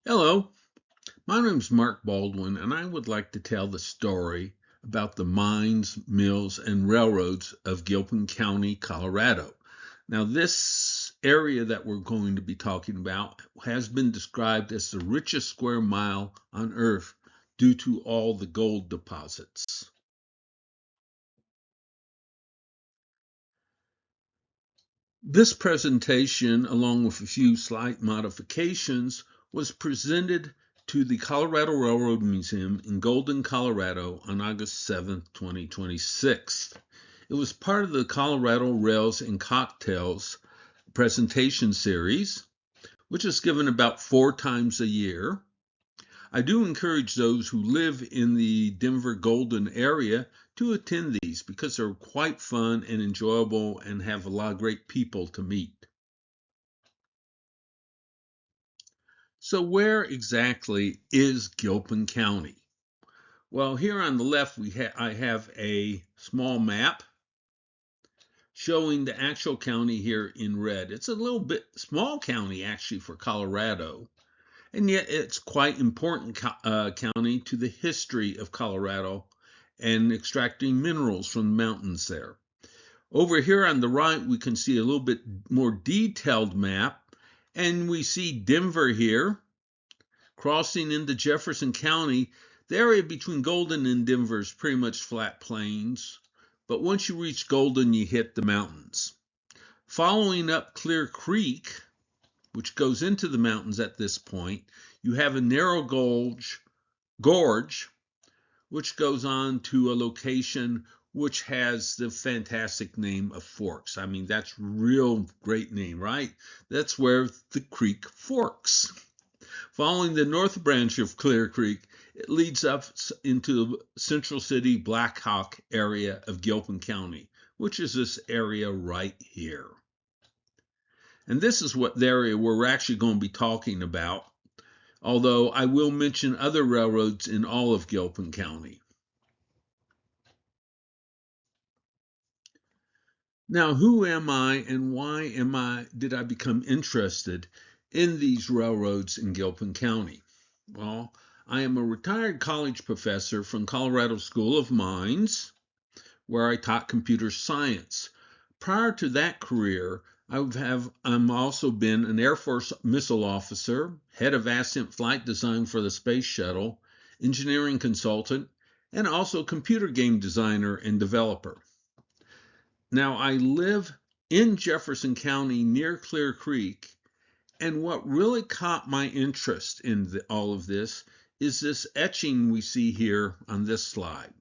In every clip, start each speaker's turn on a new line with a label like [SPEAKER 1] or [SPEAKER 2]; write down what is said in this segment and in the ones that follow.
[SPEAKER 1] Hello, my name is Mark Baldwin, and I would like to tell the story about the mines, mills, and railroads of Gilpin County, Colorado. Now, this area that we're going to be talking about has been described as the richest square mile on Earth due to all the gold deposits. This presentation, along with a few slight modifications, was presented to the Colorado Railroad Museum in Golden, Colorado on August 7, 2026. It was part of the Colorado Rails and Cocktails presentation series, which is given about 4 times a year. I do encourage those who live in the Denver Golden area to attend these because they're quite fun and enjoyable and have a lot of great people to meet. So where exactly is Gilpin County? Well, here on the left I have a small map showing the actual county here in red. It's a little bit small county actually for Colorado, and yet it's quite important county to the history of Colorado and extracting minerals from the mountains there. Over here on the right, we can see a little bit more detailed map, and we see Denver here crossing into Jefferson County. The area between Golden and Denver is pretty much flat plains, but once you reach Golden, you hit the mountains. Following up Clear Creek, which goes into the mountains at this point, you have a narrow gorge, which goes on to a location which has the fantastic name of Forks. I mean, that's real great name, right? That's where the creek forks. Following the north branch of Clear Creek, it leads up into the Central City Black Hawk area of Gilpin County, which is this area right here. And this is what the area we're actually going to be talking about, although I will mention other railroads in all of Gilpin County. Now, who am I and why did I become interested in these railroads in Gilpin County? Well, I am a retired college professor from Colorado School of Mines, where I taught computer science. Prior to that career, I'm also been an Air Force missile officer, head of ascent flight design for the space shuttle, engineering consultant, and also computer game designer and developer. Now, I live in Jefferson County near Clear Creek, and what really caught my interest in all of this is this etching we see here on this slide.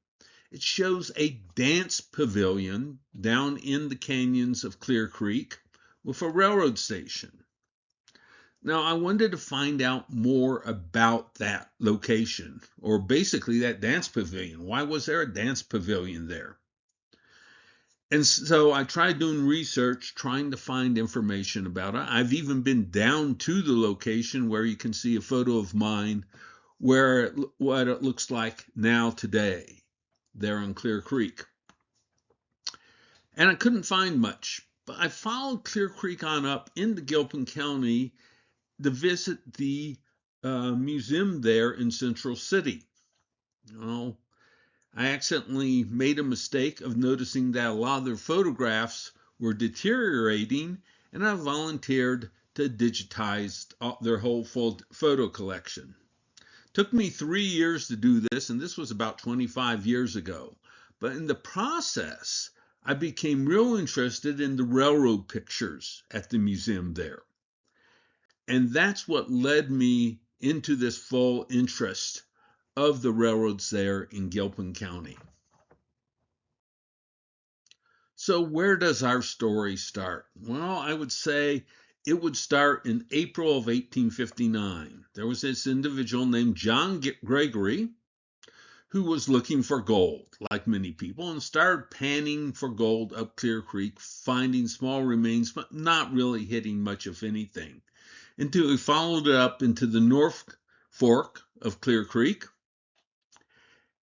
[SPEAKER 1] It shows a dance pavilion down in the canyons of Clear Creek with a railroad station. Now, I wanted to find out more about that location, or basically that dance pavilion. Why was there a dance pavilion there? And so I tried doing research, trying to find information about it. I've even been down to the location where you can see a photo of mine, what it looks like now today, there on Clear Creek. And I couldn't find much, but I followed Clear Creek on up into Gilpin County to visit the museum there in Central City. Well, I accidentally made a mistake of noticing that a lot of their photographs were deteriorating, and I volunteered to digitize their whole photo collection. Took me 3 years to do this, and this was about 25 years ago. But in the process, I became real interested in the railroad pictures at the museum there. And that's what led me into this full interest of the railroads there in Gilpin County. So where does our story start? Well, I would say it would start in April of 1859. There was this individual named John Gregory who was looking for gold, like many people, and started panning for gold up Clear Creek, finding small remains, but not really hitting much of anything, until he followed it up into the North Fork of Clear Creek,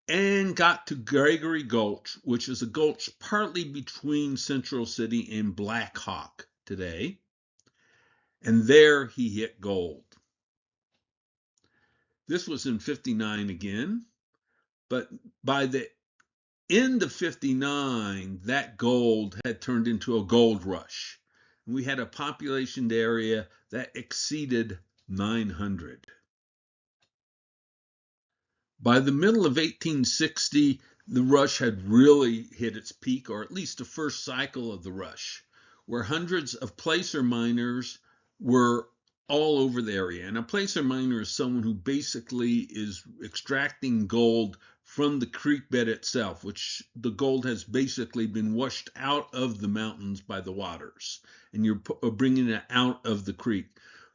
[SPEAKER 1] and got to Gregory Gulch, which is a gulch partly between Central City and Black Hawk today. And there he hit gold. This was in 59 again, but by the end of 59, that gold had turned into a gold rush. We had a population area that exceeded 900. By the middle of 1860, the rush had really hit its peak, or at least the first cycle of the rush, where hundreds of placer miners were all over the area. And a placer miner is someone who basically is extracting gold from the creek bed itself, which the gold has basically been washed out of the mountains by the waters, and you're bringing it out of the creek.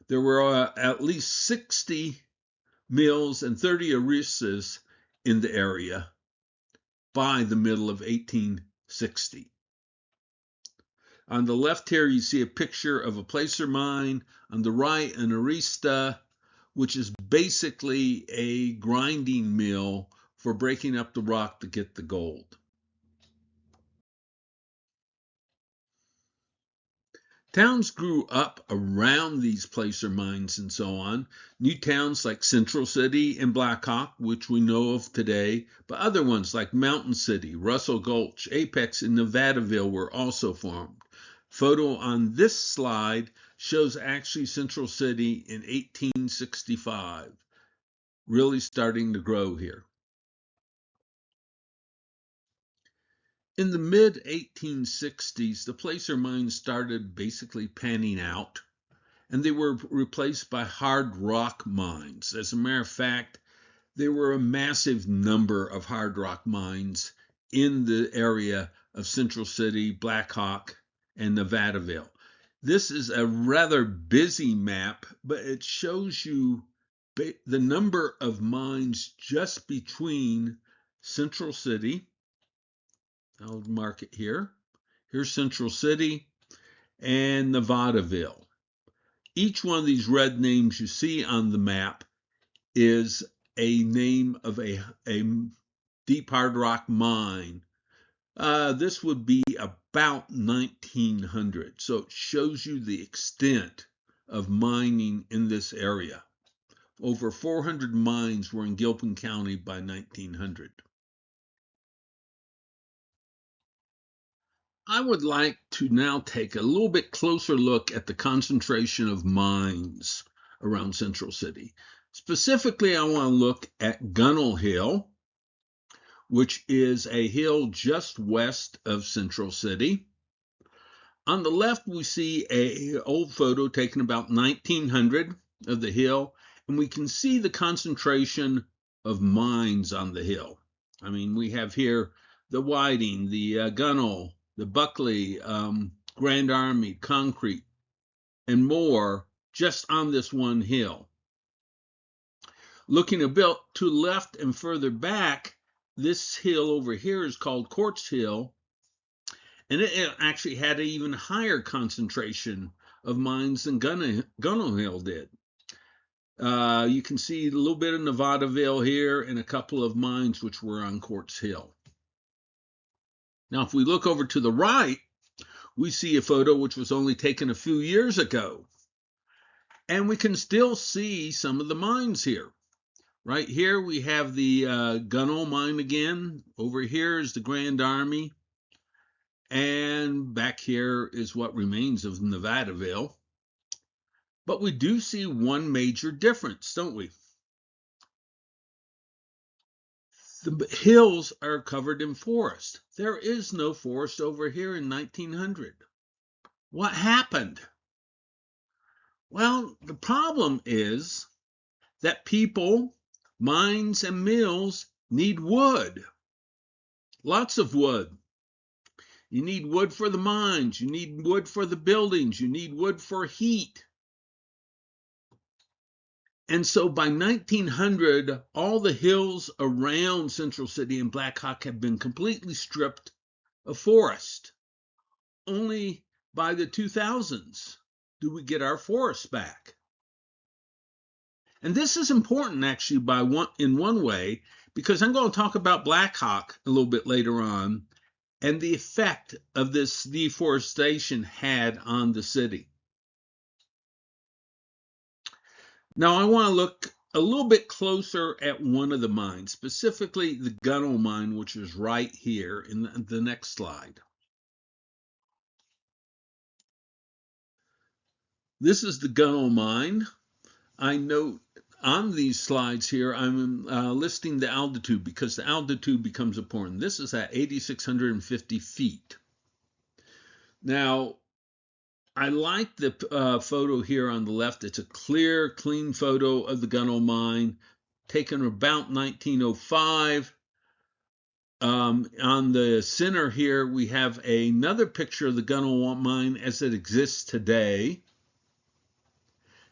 [SPEAKER 1] There were at least 60 mills and 30 orisas in the area by the middle of 1860. On the left here, you see a picture of a placer mine. On the right, an arista, which is basically a grinding mill for breaking up the rock to get the gold. Towns grew up around these placer mines and so on. New towns like Central City and Blackhawk, which we know of today, but other ones like Mountain City, Russell Gulch, Apex, and Nevadaville were also formed. Photo on this slide shows actually Central City in 1865, really starting to grow here. In the mid-1860s, the placer mines started basically panning out, and they were replaced by hard rock mines. As a matter of fact, there were a massive number of hard rock mines in the area of Central City, Blackhawk, and Nevadaville. This is a rather busy map, but it shows you the number of mines just between Central City. I'll mark it here. Here's Central City and Nevadaville. Each one of these red names you see on the map is a name of a deep hard rock mine. This would be about 1900. So it shows you the extent of mining in this area. Over 400 mines were in Gilpin County by 1900. I would like to now take a little bit closer look at the concentration of mines around Central City. Specifically, I want to look at Gunnell Hill, which is a hill just west of Central City. On the left, we see an old photo taken about 1900 of the hill, and we can see the concentration of mines on the hill. I mean, we have here the Whiting, the Gunnell, the Buckley, Grand Army, Concrete, and more just on this one hill. Looking a bit to the left and further back, this hill over here is called Quartz Hill, and it actually had an even higher concentration of mines than Gunnell Hill did. You can see a little bit of Nevadaville here and a couple of mines which were on Quartz Hill. Now, if we look over to the right, we see a photo which was only taken a few years ago. And we can still see some of the mines here. Right here, we have the Gunnell mine again. Over here is the Grand Army. And back here is what remains of Nevadaville. But we do see one major difference, don't we? The hills are covered in forest. There is no forest over here in 1900. What happened? Well, the problem is that people, mines, and mills need wood. Lots of wood. You need wood for the mines. You need wood for the buildings. You need wood for heat. And so by 1900, all the hills around Central City and Blackhawk have been completely stripped of forest. Only by the 2000s do we get our forests back. And this is important actually in one way, because I'm going to talk about Blackhawk a little bit later on and the effect of this deforestation had on the city. Now I want to look a little bit closer at one of the mines, specifically the Gunnell mine, which is right here in the next slide. This is the Gunnell mine. I note on these slides here, I'm listing the altitude because the altitude becomes important. This is at 8,650 feet. Now, I like the photo here on the left. It's a clear, clean photo of the Gunnell mine, taken about 1905. On the center here, we have another picture of the Gunnell mine as it exists today.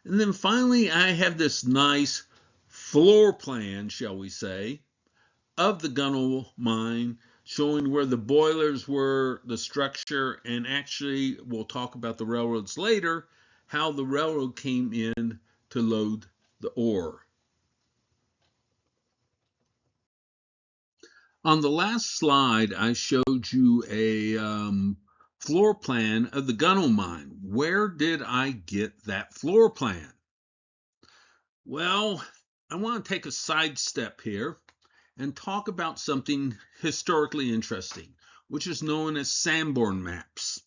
[SPEAKER 1] And then finally, I have this nice floor plan, shall we say, of the Gunnell mine, showing where the boilers were, the structure, and actually, we'll talk about the railroads later, how the railroad came in to load the ore. On the last slide, I showed you a floor plan of the Gunnell mine. Where did I get that floor plan? Well, I want to take a sidestep here and talk about something historically interesting, which is known as Sanborn maps.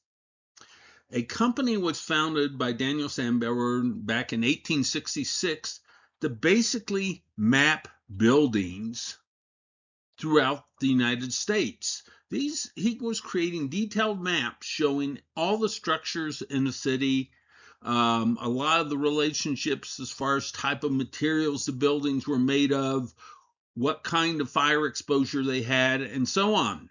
[SPEAKER 1] A company was founded by Daniel Sanborn back in 1866 to basically map buildings throughout the United States. He was creating detailed maps showing all the structures in the city, a lot of the relationships as far as type of materials the buildings were made of, what kind of fire exposure they had, and so on.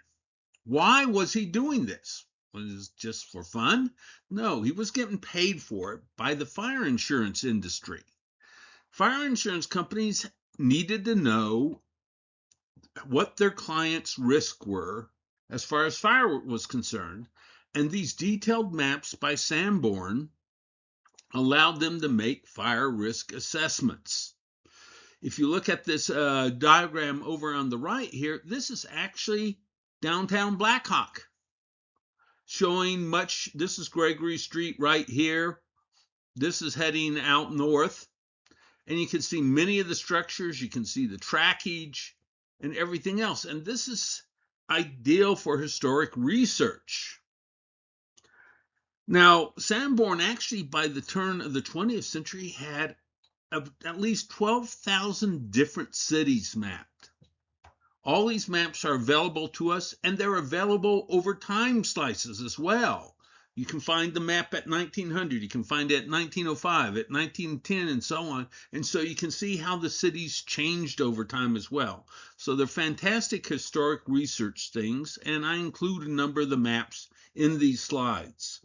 [SPEAKER 1] Why was he doing this? Was it just for fun? No, he was getting paid for it by the fire insurance industry. Fire insurance companies needed to know what their clients' risks were as far as fire was concerned, and these detailed maps by Sanborn allowed them to make fire risk assessments. If you look at this diagram over on the right here, this is actually downtown Blackhawk, showing this is Gregory Street right here. This is heading out north, and you can see many of the structures. You can see the trackage and everything else. And this is ideal for historic research. Now, Sanborn actually, by the turn of the 20th century, had at least 12,000 different cities mapped. All these maps are available to us, and they're available over time slices as well. You can find the map at 1900, you can find it at 1905, at 1910, and so on. And so you can see how the cities changed over time as well. So they're fantastic historic research things, and I include a number of the maps in these slides.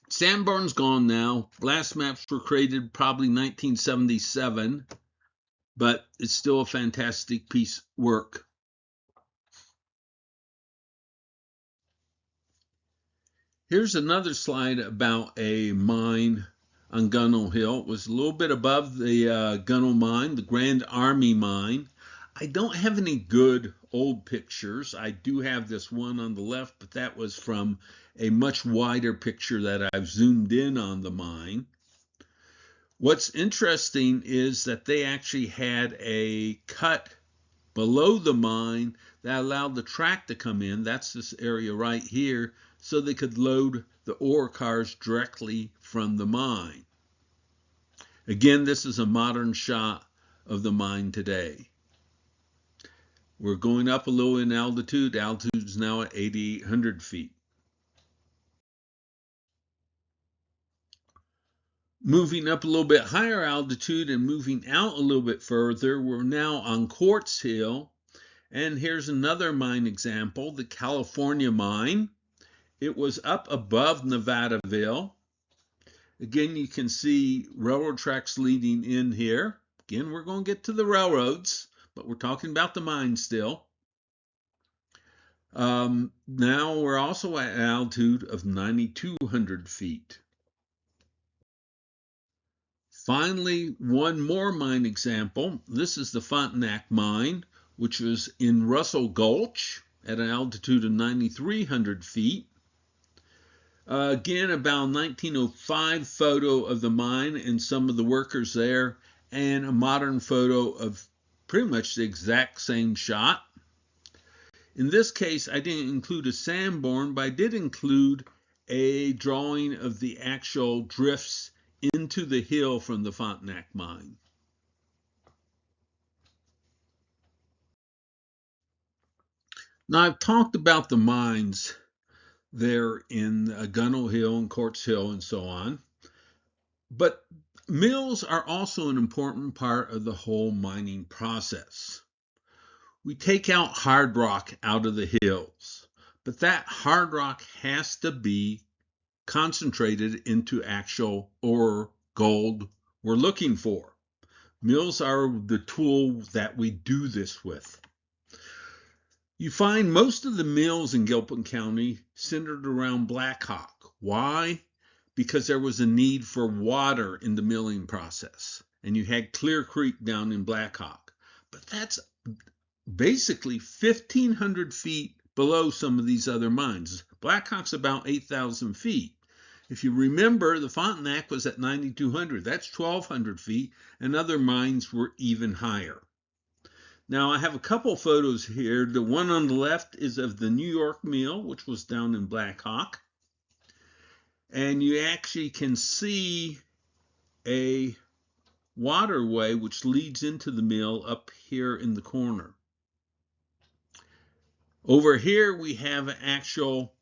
[SPEAKER 1] Sanborn's gone now. Last maps were created probably 1977, but it's still a fantastic piece of work. Here's another slide about a mine on Gunnell Hill. It was a little bit above the Gunnell mine, the Grand Army mine. I don't have any good old pictures. I do have this one on the left, but that was from a much wider picture that I've zoomed in on the mine. What's interesting is that they actually had a cut below the mine that allowed the track to come in. That's this area right here, so they could load the ore cars directly from the mine. Again, this is a modern shot of the mine today. We're going up a little in altitude. Altitude is now at 8,800 feet. Moving up a little bit higher altitude and moving out a little bit further, we're now on Quartz Hill. And here's another mine example, the California mine. It was up above Nevadaville. Again, you can see railroad tracks leading in here. Again, we're going to get to the railroads, but we're talking about the mine still. Now we're also at an altitude of 9,200 feet. Finally, one more mine example. This is the Frontenac mine, which was in Russell Gulch at an altitude of 9,300 feet. Again, about 1905 photo of the mine and some of the workers there and a modern photo of pretty much the exact same shot. In this case, I didn't include a Sanborn, but I did include a drawing of the actual drifts into the hill from the Frontenac mine. Now, I've talked about the mines there in Gunnell Hill and Quartz Hill and so on, but mills are also an important part of the whole mining process. We take out hard rock out of the hills, but that hard rock has to be concentrated into actual ore, gold we're looking for. Mills are the tool that we do this with. You find most of the mills in Gilpin County centered around Black Hawk. Why? Because there was a need for water in the milling process, and you had Clear Creek down in Black Hawk. But that's basically 1,500 feet below some of these other mines. Black Hawk's about 8,000 feet. If you remember, the Frontenac was at 9,200. That's 1,200 feet, and other mines were even higher. Now, I have a couple photos here. The one on the left is of the New York mill, which was down in Black Hawk. And you actually can see a waterway which leads into the mill up here in the corner. Over here, we have an actual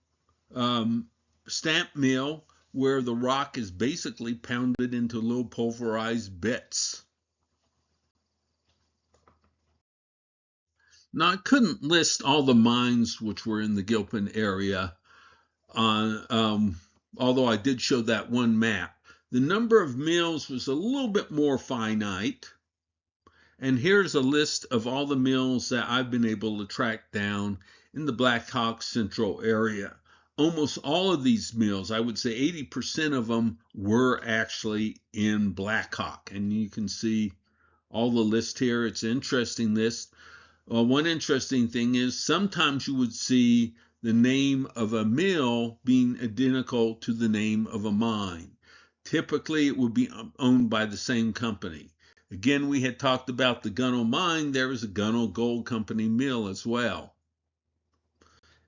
[SPEAKER 1] stamp mill where the rock is basically pounded into little pulverized bits. Now, I couldn't list all the mines which were in the Gilpin area, although I did show that one map. The number of mills was a little bit more finite. And here's a list of all the mills that I've been able to track down in the Black Hawk Central area. Almost all of these mills, I would say 80% of them, were actually in Black Hawk. And you can see all the list here. It's an interesting list. Well, one interesting thing is sometimes you would see the name of a mill being identical to the name of a mine. Typically, it would be owned by the same company. Again, we had talked about the Gunnell mine. There was a Gunnell Gold Company mill as well,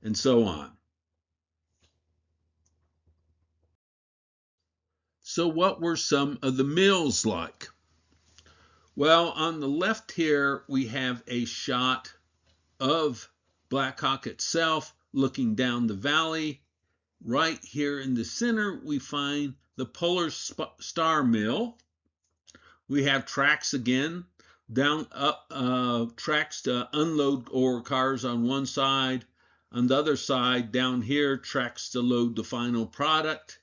[SPEAKER 1] and so on. So what were some of the mills like? Well, on the left here, we have a shot of Black Hawk itself looking down the valley. Right here in the center, we find the Polar Star Mill. We have tracks again, down up tracks to unload ore cars on one side. On the other side, down here, tracks to load the final product.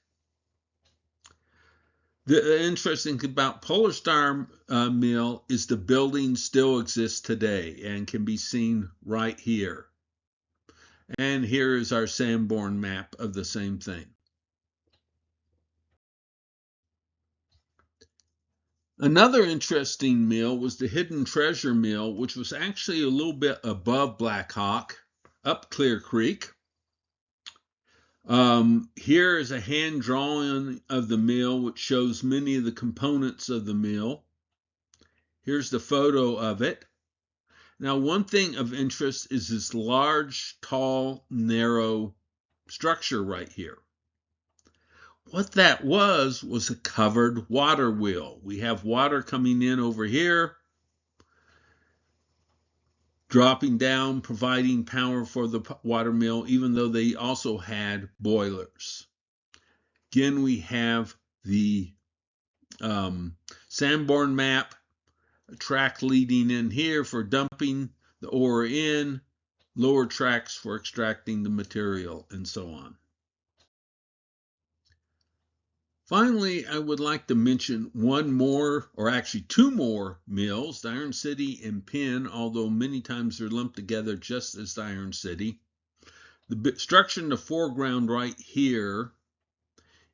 [SPEAKER 1] The interesting thing about Polar Star Mill is the building still exists today and can be seen right here. And here is our Sanborn map of the same thing. Another interesting mill was the Hidden Treasure Mill, which was actually a little bit above Black Hawk, up Clear Creek. Here is a hand drawing of the mill, which shows many of the components of the mill. Here's the photo of it. Now, one thing of interest is this large, tall, narrow structure right here. What that was a covered water wheel. We have water coming in over here, dropping down, providing power for the water mill, even though they also had boilers. Again, we have the Sanborn map, a track leading in here for dumping the ore in, lower tracks for extracting the material, and so on. Finally, I would like to mention one more, or actually two more mills, the Iron City and Penn, although many times they're lumped together just as the Iron City. The structure in the foreground right here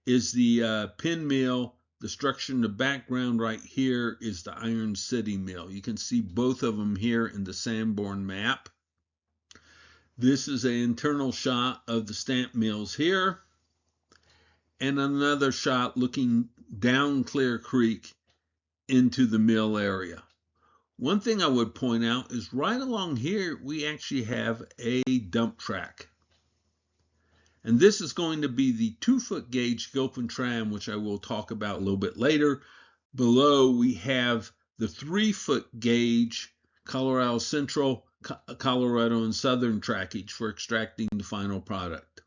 [SPEAKER 1] is the Penn mill. The structure in the background right here is the Iron City mill. You can see both of them here in the Sanborn map. This is an internal shot of the stamp mills here, and another shot looking down Clear Creek into the mill area. One thing I would point out is right along here, we actually have a dump track. And this is going to be the 2-foot gauge Gilpin Tram, which I will talk about a little bit later. Below, we have the 3-foot gauge Colorado Central, Colorado and Southern trackage for extracting the final product.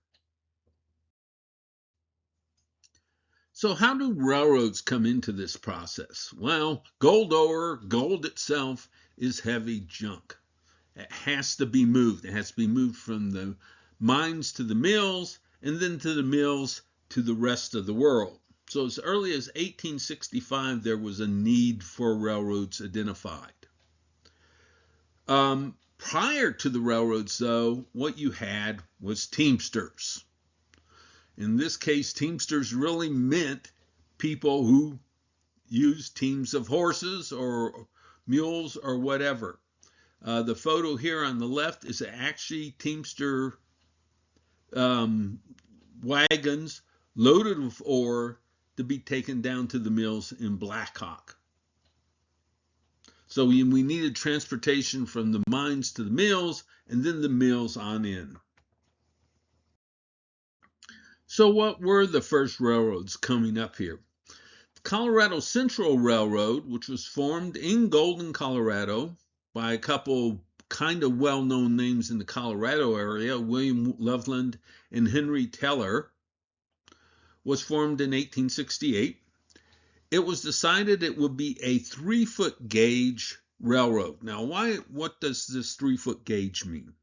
[SPEAKER 1] So how do railroads come into this process? Well, gold itself is heavy junk. It has to be moved. It has to be moved from the mines to the mills, and then to the mills to the rest of the world. So as early as 1865, there was a need for railroads identified. Prior to the railroads, though, what you had was teamsters. In this case, teamsters really meant people who used teams of horses or mules or whatever. The photo here on the left is actually teamster wagons loaded with ore to be taken down to the mills in Blackhawk. So we needed transportation from the mines to the mills and then the mills on in. So what were the first railroads coming up here? The Colorado Central Railroad, which was formed in Golden, Colorado by a couple kind of well-known names in the Colorado area, William Loveland and Henry Teller, was formed in 1868. It was decided it would be a 3-foot gauge railroad. Now, what does this 3-foot gauge mean?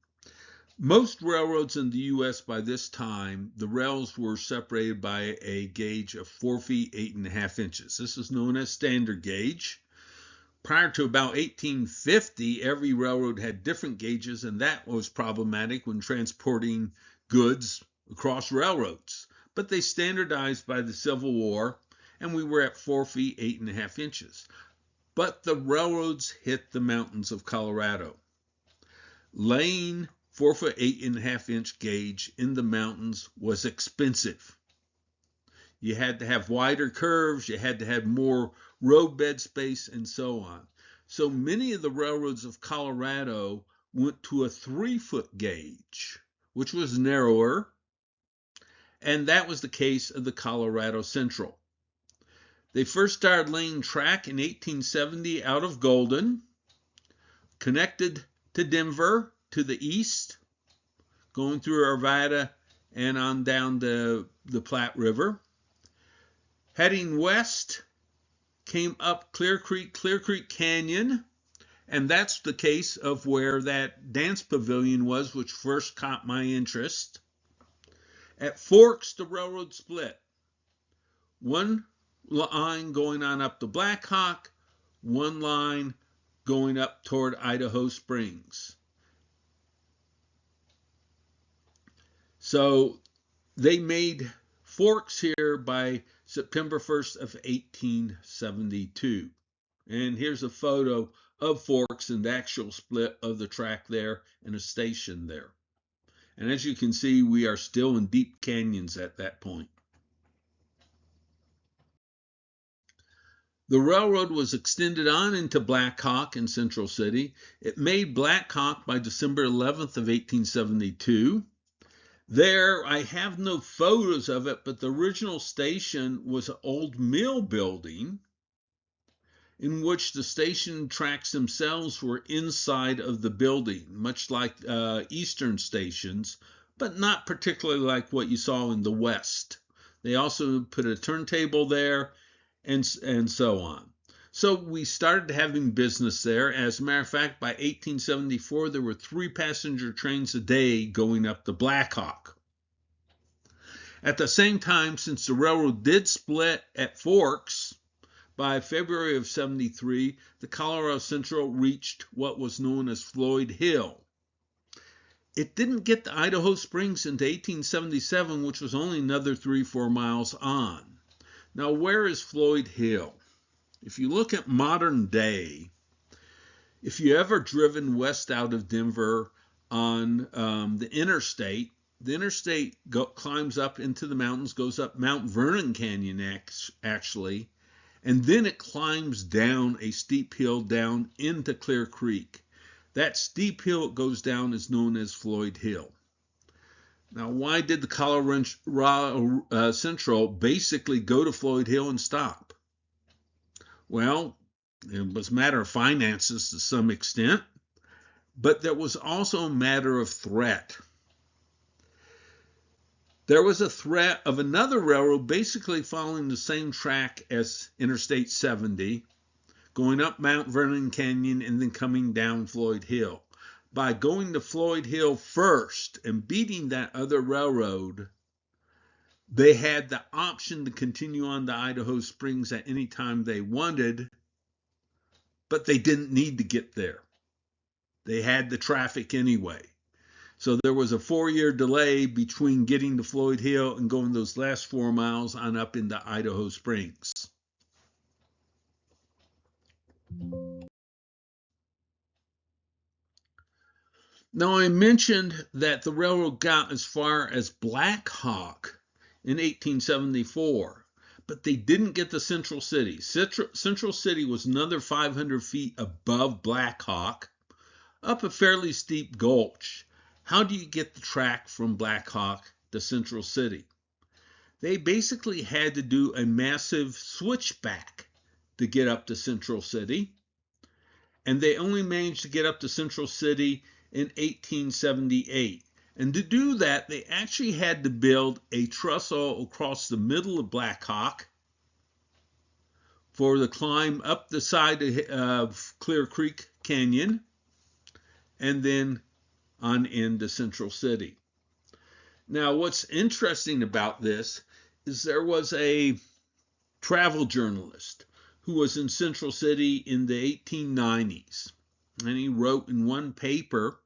[SPEAKER 1] Most railroads in the U.S. by this time, the rails were separated by a gauge of 4 feet 8.5 inches. This is known as standard gauge. Prior to about 1850, every railroad had different gauges, and that was problematic when transporting goods across railroads. But they standardized by the Civil War, and we were at 4 feet 8.5 inches. But the railroads hit the mountains of Colorado. Laying 4 foot 8.5 inch gauge in the mountains was expensive. You had to have wider curves, you had to have more roadbed space, and so on. So many of the railroads of Colorado went to a 3-foot gauge, which was narrower, and that was the case of the Colorado Central. They first started laying track in 1870 out of Golden, connected to Denver to the east, going through Arvada and on down the Platte River. Heading west, came up Clear Creek Canyon, and that's the case of where that dance pavilion was, which first caught my interest. At Forks, the railroad split. One line going on up to Blackhawk, one line going up toward Idaho Springs. So they made Forks here by September 1st of 1872. And here's a photo of Forks and the actual split of the track there and a station there. And as you can see, we are still in deep canyons at that point. The railroad was extended on into Blackhawk in Central City. It made Blackhawk by December 11th of 1872. There, I have no photos of it, but the original station was an old mill building in which the station tracks themselves were inside of the building, much like Eastern stations, but not particularly like what you saw in the West. They also put a turntable there and so on. So we started having business there. As a matter of fact, by 1874, there were 3 passenger trains a day going up to Blackhawk. At the same time, since the railroad did split at Forks, by February of 73, the Colorado Central reached what was known as Floyd Hill. It didn't get to Idaho Springs until 1877, which was only another 3-4 miles on. Now, where is Floyd Hill? If you look at modern day, if you ever driven west out of Denver on the interstate climbs up into the mountains, goes up Mount Vernon Canyon actually, and then it climbs down a steep hill down into Clear Creek. That steep hill it goes down is known as Floyd Hill. Now, why did the Colorado Central basically go to Floyd Hill and stop? Well, it was a matter of finances to some extent, but there was also a matter of threat. There was a threat of another railroad basically following the same track as Interstate 70, going up Mount Vernon Canyon and then coming down Floyd Hill. By going to Floyd Hill first and beating that other railroad, they had the option to continue on to Idaho Springs at any time they wanted, but they didn't need to get there. They had the traffic anyway. So there was a 4-year delay between getting to Floyd Hill and going those last 4 miles on up into Idaho Springs. Now, I mentioned that the railroad got as far as Black Hawk in 1874, but they didn't get to Central City. Central City was another 500 feet above Black Hawk, up a fairly steep gulch. How do you get the track from Black Hawk to Central City? They basically had to do a massive switchback to get up to Central City, and they only managed to get up to Central City in 1878. And to do that, they actually had to build a trestle across the middle of Black Hawk for the climb up the side of Clear Creek Canyon, and then on into Central City. Now, what's interesting about this is there was a travel journalist who was in Central City in the 1890s, and he wrote in one paper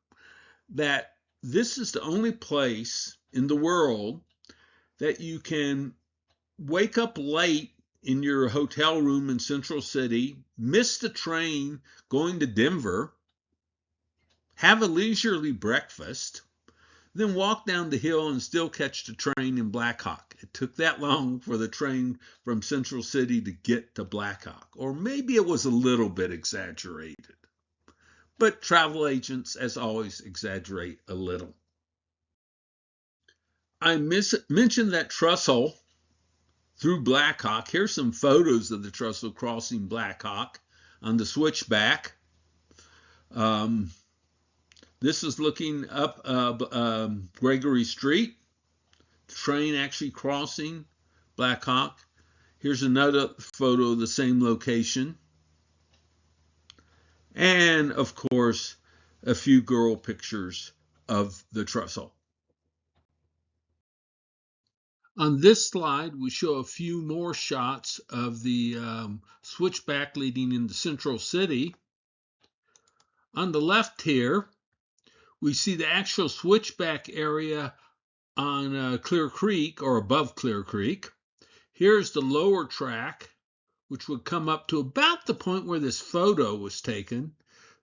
[SPEAKER 1] that this is the only place in the world that you can wake up late in your hotel room in Central City, miss the train going to Denver, have a leisurely breakfast, then walk down the hill and still catch the train in Black Hawk. It took that long for the train from Central City to get to Black Hawk. Or maybe it was a little bit exaggerated. But travel agents, as always, exaggerate a little. I mentioned that trestle through Black Hawk. Here's some photos of the trestle crossing Black Hawk on the switchback. This is looking up Gregory Street. The train actually crossing Black Hawk. Here's another photo of the same location. And, of course, a few girl pictures of the trestle. On this slide, we show a few more shots of the switchback leading into Central City. On the left here, we see the actual switchback area on Clear Creek, or above Clear Creek. Here's the lower track, which would come up to about the point where this photo was taken.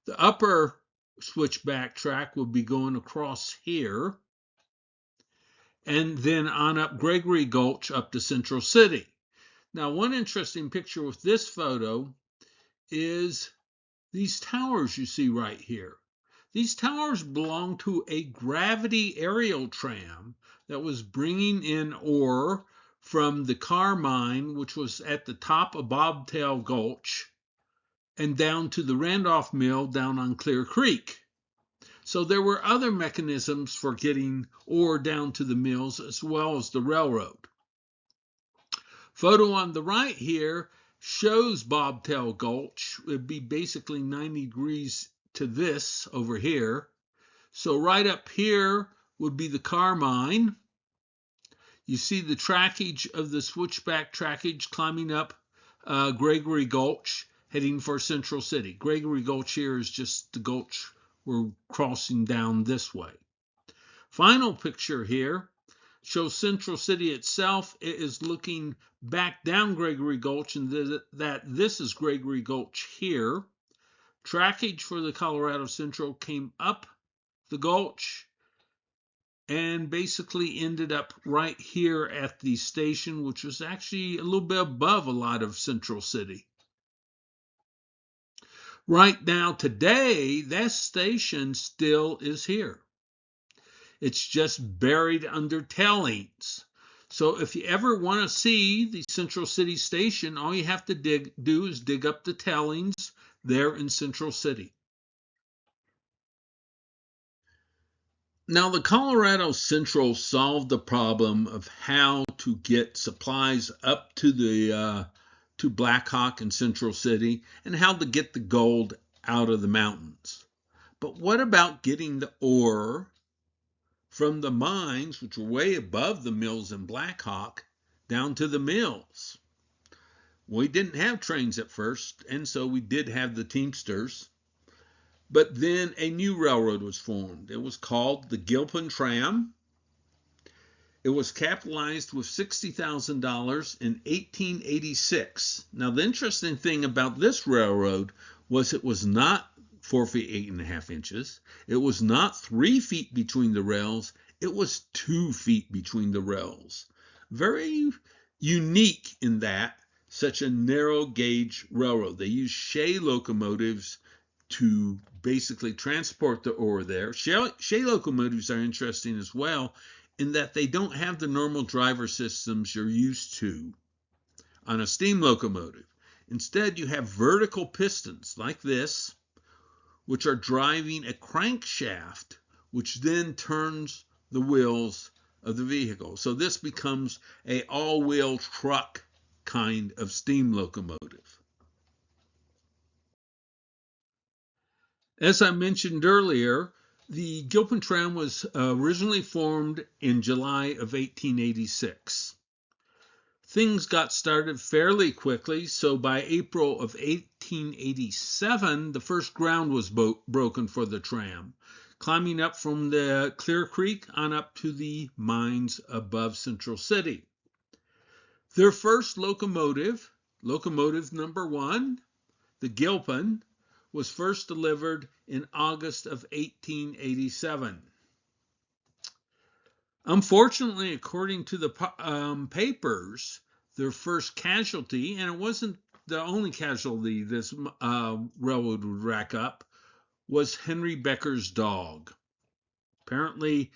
[SPEAKER 1] The upper switchback track would be going across here, and then on up Gregory Gulch up to Central City. Now, one interesting picture with this photo is these towers you see right here. These towers belong to a gravity aerial tram that was bringing in ore from the Carmine, which was at the top of Bobtail Gulch, and down to the Randolph Mill down on Clear Creek. So there were other mechanisms for getting ore down to the mills as well as the railroad. Photo on the right here shows Bobtail Gulch. It would be basically 90 degrees to this over here. So right up here would be the Carmine. You see the trackage of the switchback trackage climbing up Gregory Gulch, heading for Central City. Gregory Gulch here is just the gulch we're crossing down this way. Final picture here shows Central City itself. It is looking back down Gregory Gulch, and that this is Gregory Gulch here. Trackage for the Colorado Central came up the gulch and basically ended up right here at the station, which was actually a little bit above a lot of Central City. Right now, today, that station still is here. It's just buried under tailings. So if you ever want to see the Central City station, all you have to do is dig up the tailings there in Central City. Now, the Colorado Central solved the problem of how to get supplies up to the to Black Hawk and Central City, and how to get the gold out of the mountains. But what about getting the ore from the mines, which were way above the mills in Black Hawk, down to the mills? We didn't have trains at first, and so we did have the Teamsters. But then a new railroad was formed. It was called the Gilpin Tram. It was capitalized with $60,000 in 1886. Now, the interesting thing about this railroad was it was not 4 feet 8.5 inches. It was not 3 feet between the rails. It was 2 feet between the rails. Very unique in that, such a narrow gauge railroad. They used Shay locomotives to basically transport the ore there. Shay locomotives are interesting as well in that they don't have the normal driver systems you're used to on a steam locomotive. Instead, you have vertical pistons like this, which are driving a crankshaft, which then turns the wheels of the vehicle. So this becomes an all-wheel truck kind of steam locomotive. As I mentioned earlier, the Gilpin Tram was originally formed in July of 1886. Things got started fairly quickly, so by April of 1887, the first ground was broken for the tram, climbing up from the Clear Creek on up to the mines above Central City. Their first locomotive number 1, the Gilpin, was first delivered in August of 1887. Unfortunately, according to the papers, their first casualty, and it wasn't the only casualty this railroad would rack up, was Henry Becker's dog. Apparently,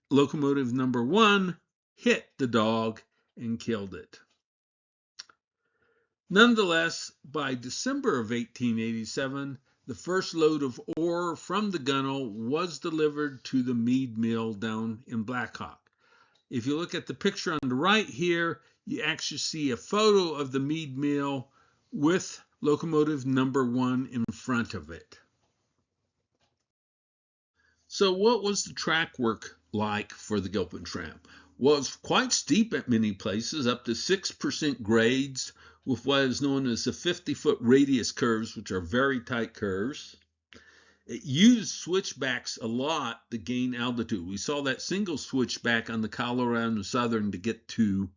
[SPEAKER 1] locomotive number 1 hit the dog and killed it. Nonetheless, by December of 1887, the first load of ore from the gunnel was delivered to the Mead Mill down in Black Hawk. If you look at the picture on the right here, you actually see a photo of the Mead Mill with locomotive number 1 in front of it. So what was the track work like for the Gilpin Tram? Well, it's quite steep at many places, up to 6% grades, with what is known as the 50-foot radius curves, which are very tight curves. It used switchbacks a lot to gain altitude. We saw that single switchback on the Colorado Southern to get to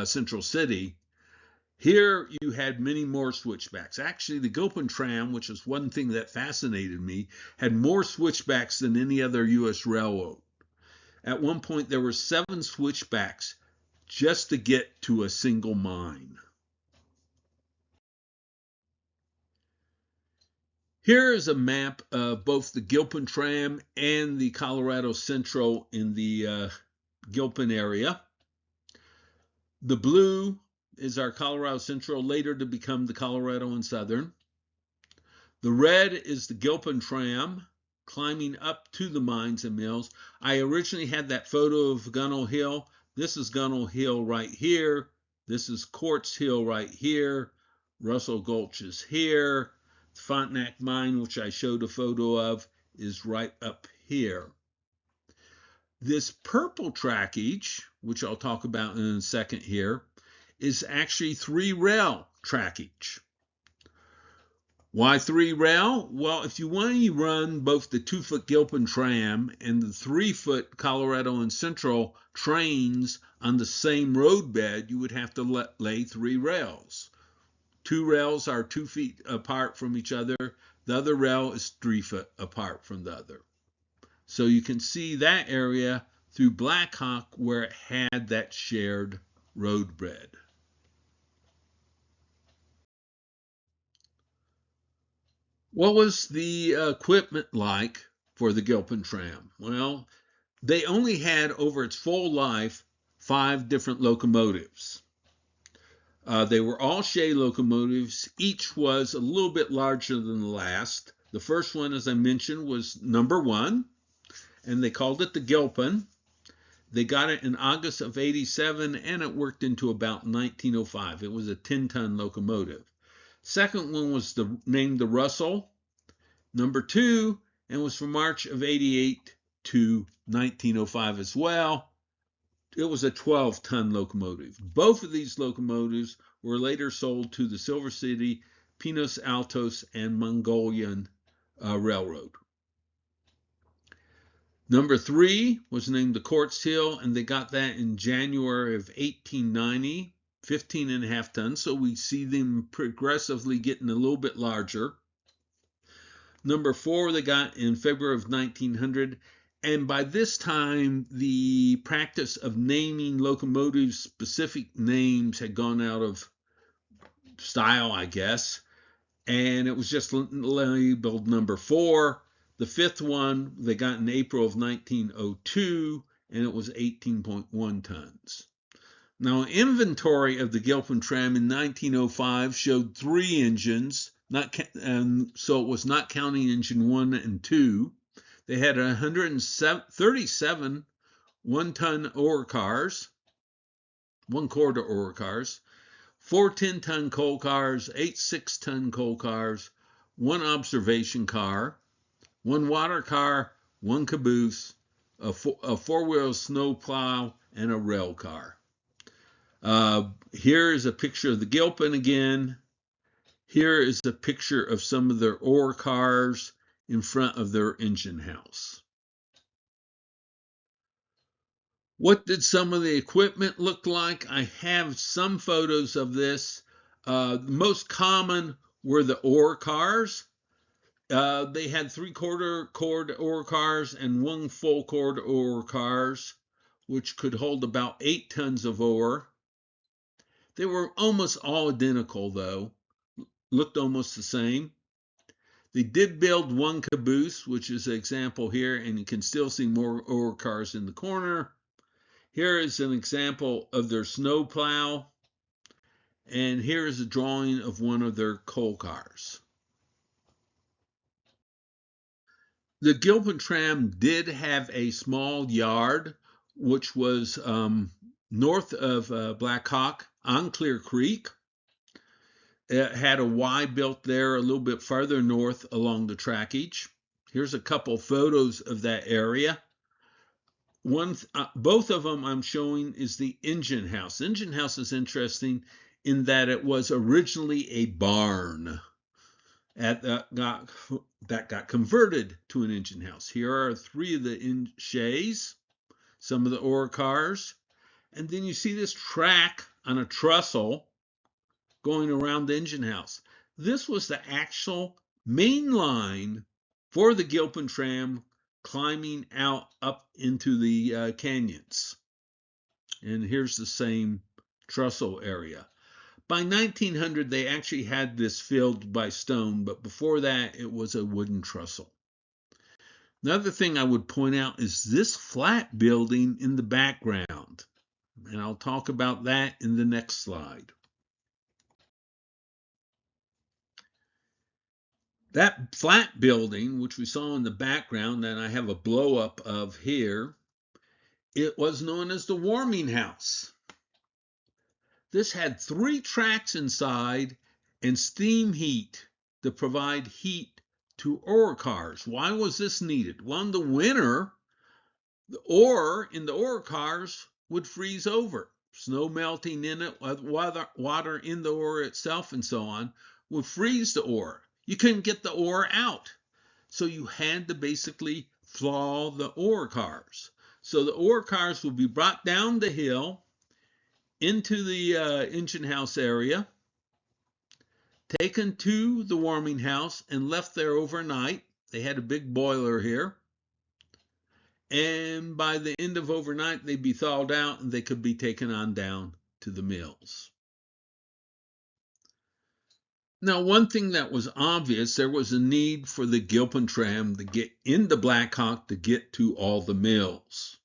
[SPEAKER 1] Central City. Here you had many more switchbacks. Actually, the Gilpin Tram, which is one thing that fascinated me, had more switchbacks than any other U.S. railroad. At one point, there were 7 switchbacks just to get to a single mine. Here is a map of both the Gilpin Tram and the Colorado Central in the Gilpin area. The blue is our Colorado Central, later to become the Colorado and Southern. The red is the Gilpin Tram, climbing up to the mines and mills. I originally had that photo of Gunnell Hill. This is Gunnell Hill right here. This is Quartz Hill right here. Russell Gulch is here. Frontenac Mine, which I showed a photo of, is right up here. This purple trackage, which I'll talk about in a second here, is actually 3-rail trackage. Why 3-rail? Well, if you want to run both the 2-foot Gilpin Tram and the 3-foot Colorado and Central trains on the same roadbed, you would have to lay 3 rails. 2 rails are 2 feet apart from each other. The other rail is 3 foot apart from the other. So you can see that area through Blackhawk where it had that shared roadbed. What was the equipment like for the Gilpin Tram? Well, they only had over its full life 5 different locomotives. They were all Shay locomotives. Each was a little bit larger than the last. The first one, as I mentioned, was number 1, and they called it the Gilpin. They got it in August of '87, and it worked into about 1905. It was a 10-ton locomotive. Second one was named the Russell, number 2, and was from March of '88 to 1905 as well. It was a 12-ton locomotive. Both of these locomotives were later sold to the Silver City, Pinos Altos, and Mongolian Railroad. Number 3 was named the Quartz Hill, and they got that in January of 1890, 15.5 tons. So we see them progressively getting a little bit larger. Number 4 they got in February of 1900. And by this time, the practice of naming locomotives specific names had gone out of style, I guess. And it was just labeled number 4. The 5th one they got in April of 1902, and it was 18.1 tons. Now, inventory of the Gilpin Tram in 1905 showed 3 engines, so it was not counting engine 1 and 2. They had 137 one-ton ore cars, one-quarter ore cars, 4 10-ton coal cars, 8 6-ton coal cars, 1 observation car, 1 water car, 1 caboose, a 4-wheel snow plow, and a rail car. Here is a picture of the Gilpin again. Here is a picture of some of their ore cars in front of their engine house. What did some of the equipment look like? I have some photos of this. Most common were the ore cars. They had 3/4 cord ore cars and 1 full cord ore cars, which could hold about 8 tons of ore. They were almost all identical, though, looked almost the same. They did build 1 caboose, which is an example here, and you can still see more ore cars in the corner. Here is an example of their snow plow, and here is a drawing of one of their coal cars. The Gilpin Tram did have a small yard, which was north of Black Hawk on Clear Creek. It had a Y built there a little bit farther north along the trackage. Here's a couple photos of that area. Both of them I'm showing is the engine house. The engine house is interesting in that it was originally a barn that got converted to an engine house. Here are 3 of the shays, some of the ore cars, and then you see this track on a trestle going around the engine house. This was the actual main line for the Gilpin Tram climbing out up into the canyons. And here's the same trestle area. By 1900, they actually had this filled by stone, but before that, it was a wooden trestle. Another thing I would point out is this flat building in the background, and I'll talk about that in the next slide. That flat building, which we saw in the background, and I have a blow-up of here, it was known as the warming house. This had 3 tracks inside and steam heat to provide heat to ore cars. Why was this needed? Well, in the winter, the ore in the ore cars would freeze over. Snow melting in it, water in the ore itself, and so on, would freeze the ore. You couldn't get the ore out. So you had to basically thaw the ore cars. So the ore cars would be brought down the hill into the engine house area, taken to the warming house, and left there overnight. They had a big boiler here. and by the end of overnight, they'd be thawed out and they could be taken on down to the mills. Now, one thing that was obvious, there was a need for the Gilpin Tram to get into Black Hawk to get to all the mills.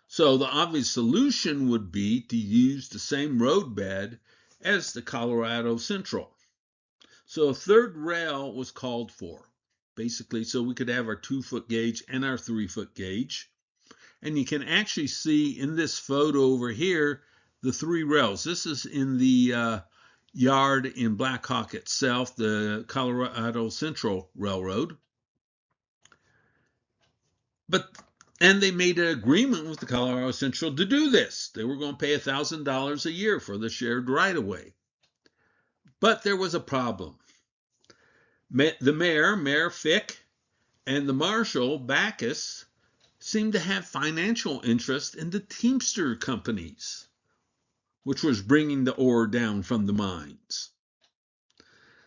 [SPEAKER 1] So the obvious solution would be to use the same roadbed as the Colorado Central. So a third rail was called for, basically, so we could have our 2-foot gauge and our 3-foot gauge. And you can actually see in this photo over here, the 3 rails. This is in the yard in Black Hawk itself, the Colorado Central Railroad. And they made an agreement with the Colorado Central to do this. They were going to pay $1,000 a year for the shared right-of-way. But there was a problem. The Mayor Fick, and the Marshal, Backus, seemed to have financial interest in the Teamster companies, which was bringing the ore down from the mines.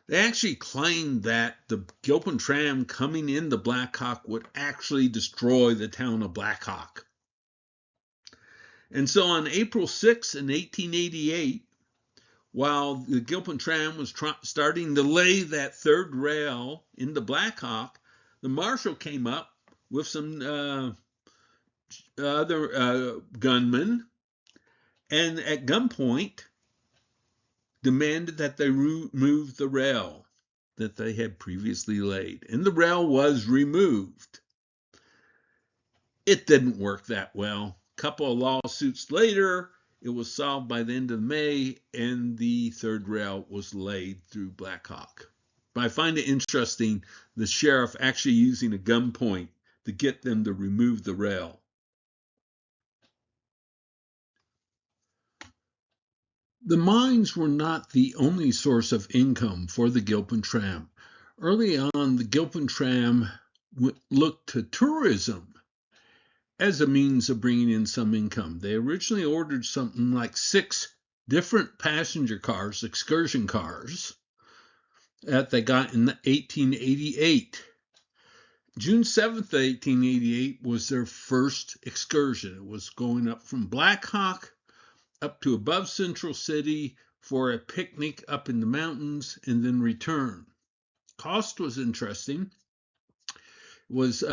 [SPEAKER 1] They actually claimed that the Gilpin Tram coming into Black Hawk would actually destroy the town of Black Hawk. And so on April 6, in 1888, while the Gilpin Tram was starting to lay that third rail into Black Hawk, the Marshal came up with some other gunmen, and at gunpoint demanded that they remove the rail that they had previously laid. And the rail was removed. It didn't work that well. A couple of lawsuits later, it was solved by the end of May, and the third rail was laid through Black Hawk. But I find it interesting, the sheriff actually using a gunpoint to get them to remove the rail. The mines were not the only source of income for the Gilpin Tram. Early on, the Gilpin Tram looked to tourism as a means of bringing in some income. They originally ordered something like 6 different passenger cars, excursion cars, that they got in 1888. June 7th, 1888 was their first excursion. It was going up from Black Hawk up to above Central City for a picnic up in the mountains and then return. Cost was interesting. It was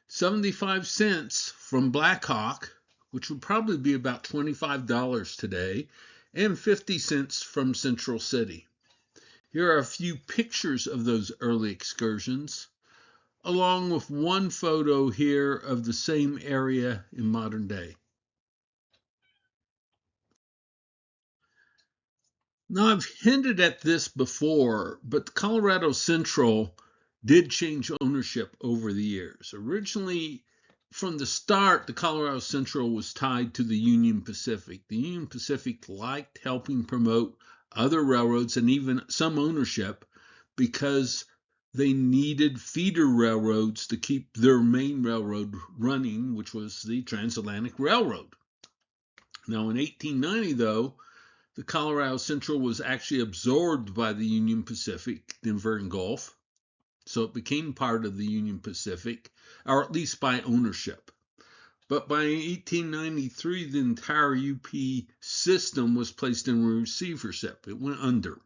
[SPEAKER 1] 75 cents from Black Hawk, which would probably be about $25 today, and 50 cents from Central City. Here are a few pictures of those early excursions, along with one photo here of the same area in modern day. Now, I've hinted at this before, but the Colorado Central did change ownership over the years. Originally, from the start, the Colorado Central was tied to the Union Pacific. The Union Pacific liked helping promote other railroads and even some ownership because they needed feeder railroads to keep their main railroad running, which was the Transatlantic Railroad. Now, in 1890, though, the Colorado Central was actually absorbed by the Union Pacific, Denver and Gulf, so it became part of the Union Pacific, or at least by ownership. But by 1893, the entire UP system was placed in receivership. It went under.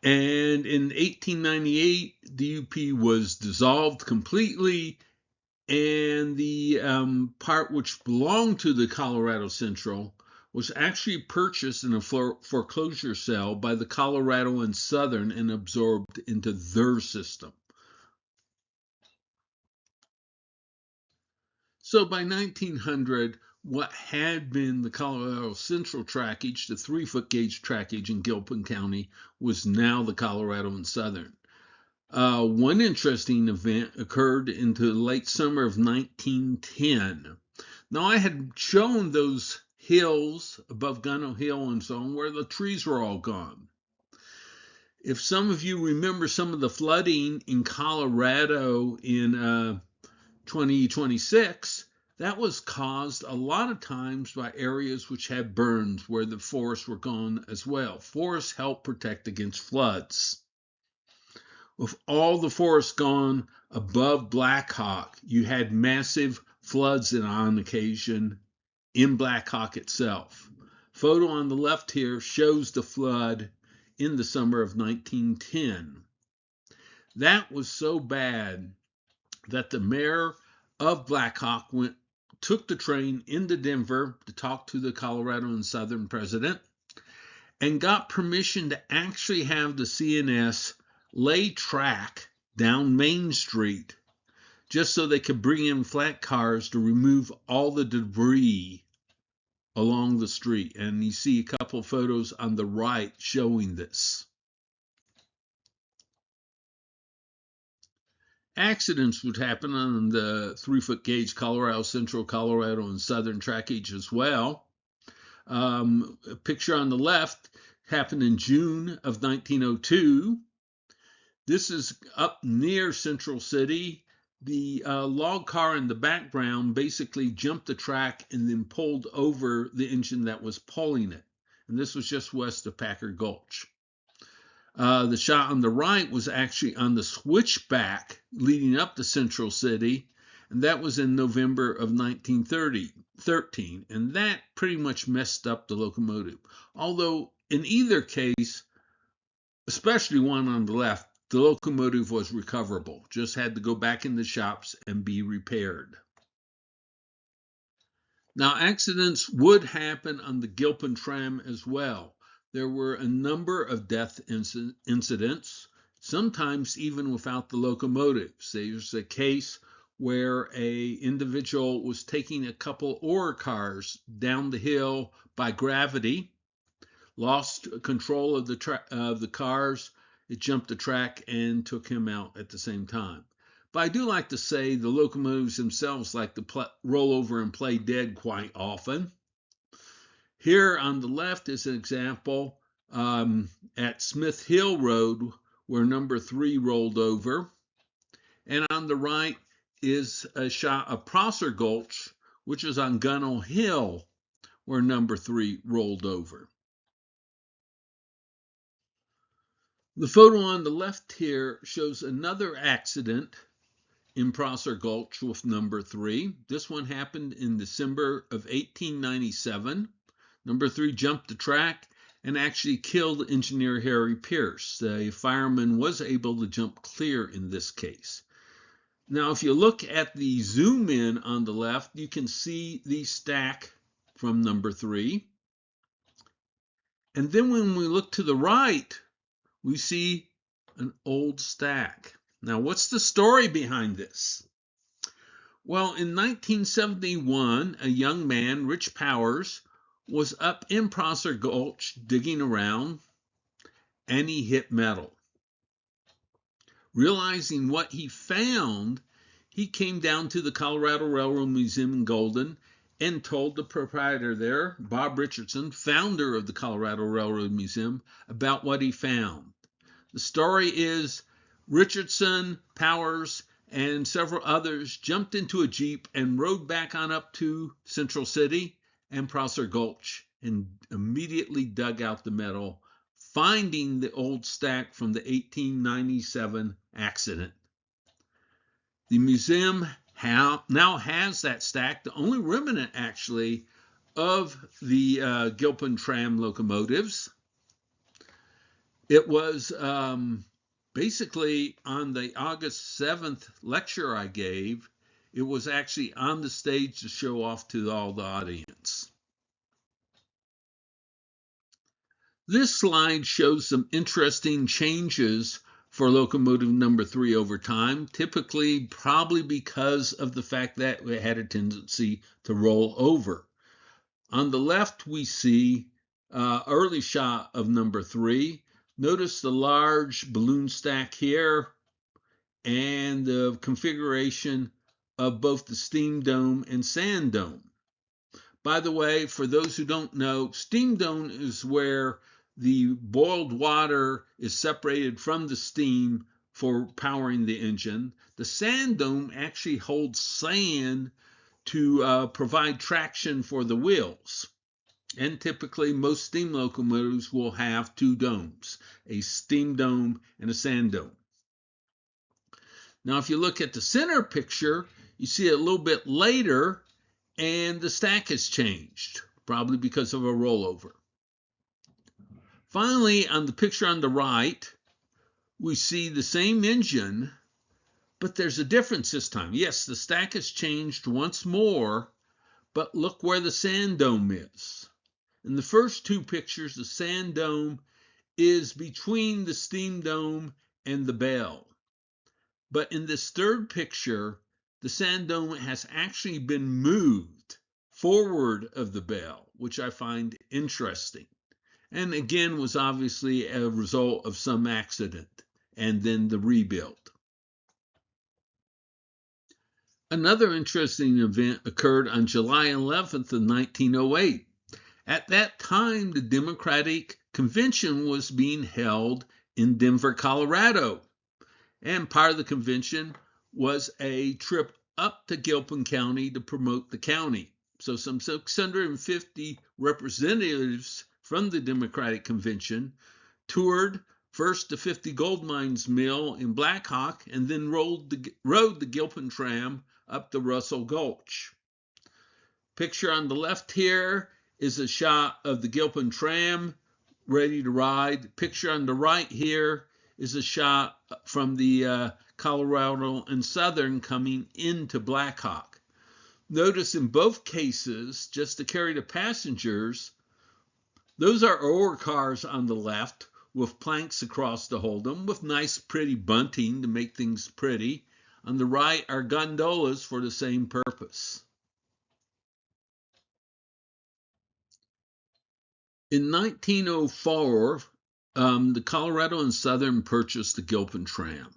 [SPEAKER 1] And in 1898, the UP was dissolved completely, and the part which belonged to the Colorado Central was actually purchased in a foreclosure sale by the Colorado and Southern and absorbed into their system. So by 1900, what had been the Colorado Central trackage, the 3-foot gauge trackage in Gilpin County, was now the Colorado and Southern. One interesting event occurred into the late summer of 1910. Now, I had shown those hills above Gunnell Hill and so on where the trees were all gone. If some of you remember some of the flooding in Colorado in 2026, that was caused a lot of times by areas which had burns where the forests were gone as well. Forests help protect against floods. With all the forest gone above Black Hawk, you had massive floods on occasion in Black Hawk itself. Photo on the left here shows the flood in the summer of 1910. That was so bad that the mayor of Black Hawk took the train into Denver to talk to the Colorado and Southern president and got permission to actually have the CNS lay track down Main Street just so they could bring in flat cars to remove all the debris along the street. And you see a couple photos on the right showing this. Accidents would happen on the 3-foot gauge Colorado, Central Colorado, and Southern trackage as well. A picture on the left happened in June of 1902. This is up near Central City. The log car in the background basically jumped the track and then pulled over the engine that was pulling it. And this was just west of Packard Gulch. The shot on the right was actually on the switchback leading up to Central City, and that was in November of 1913, and that pretty much messed up the locomotive. Although in either case, especially one on the left, the locomotive was recoverable, just had to go back in the shops and be repaired. Now, accidents would happen on the Gilpin Tram as well. There were a number of death incidents, sometimes even without the locomotives. There's a case where an individual was taking a couple ore cars down the hill by gravity, lost control of the cars. It jumped the track and took him out at the same time. But I do like to say the locomotives themselves like to roll over and play dead quite often. Here on the left is an example at Smith Hill Road where number 3 rolled over. And on the right is a shot of Prosser Gulch, which is on Gunnell Hill, where number 3 rolled over. The photo on the left here shows another accident in Prosser Gulch with number 3. This one happened in December of 1897. Number 3 jumped the track and actually killed engineer Harry Pierce. The fireman was able to jump clear in this case. Now, if you look at the zoom in on the left, you can see the stack from number 3. And then when we look to the right, we see an old stack. Now, what's the story behind this? Well, in 1971, a young man, Rich Powers, was up in Prosser Gulch digging around, and he hit metal. Realizing what he found, he came down to the Colorado Railroad Museum in Golden and told the proprietor there, Bob Richardson, founder of the Colorado Railroad Museum, about what he found. The story is Richardson, Powers, and several others jumped into a Jeep and rode back on up to Central City and Prosser Gulch and immediately dug out the metal, finding the old stack from the 1897 accident. The museum now has that stack, the only remnant actually of the Gilpin Tram locomotives. It was basically on the August 7th lecture I gave, it was actually on the stage to show off to all the audience. This slide shows some interesting changes for locomotive number 3 over time, typically probably because of the fact that it had a tendency to roll over. On the left, we see early shot of number 3. Notice the large balloon stack here and the configuration of both the steam dome and sand dome. By the way, for those who don't know, steam dome is where the boiled water is separated from the steam for powering the engine. The sand dome actually holds sand to provide traction for the wheels. And typically, most steam locomotives will have 2 domes, a steam dome and a sand dome. Now, if you look at the center picture, you see it a little bit later, and the stack has changed, probably because of a rollover. Finally, on the picture on the right, we see the same engine, but there's a difference this time. Yes, the stack has changed once more, but look where the sand dome is. In the first two pictures, the sand dome is between the steam dome and the bell. But in this third picture, the sand dome has actually been moved forward of the bell, which I find interesting. And again, was obviously a result of some accident and then the rebuild. Another interesting event occurred on July 11th of 1908. At that time, the Democratic Convention was being held in Denver, Colorado. And part of the convention was a trip up to Gilpin County to promote the county. So some 650 representatives from the Democratic Convention toured first the 50 Gold Mines mill in Blackhawk and then rode the Gilpin Tram up the Russell Gulch. Picture on the left here is a shot of the Gilpin Tram ready to ride. Picture on the right here is a shot from the Colorado and Southern coming into Blackhawk. Notice in both cases, just to carry the passengers, those are ore cars on the left with planks across to hold them, with nice pretty bunting to make things pretty. On the right are gondolas for the same purpose. In 1904, the Colorado and Southern purchased the Gilpin Tram.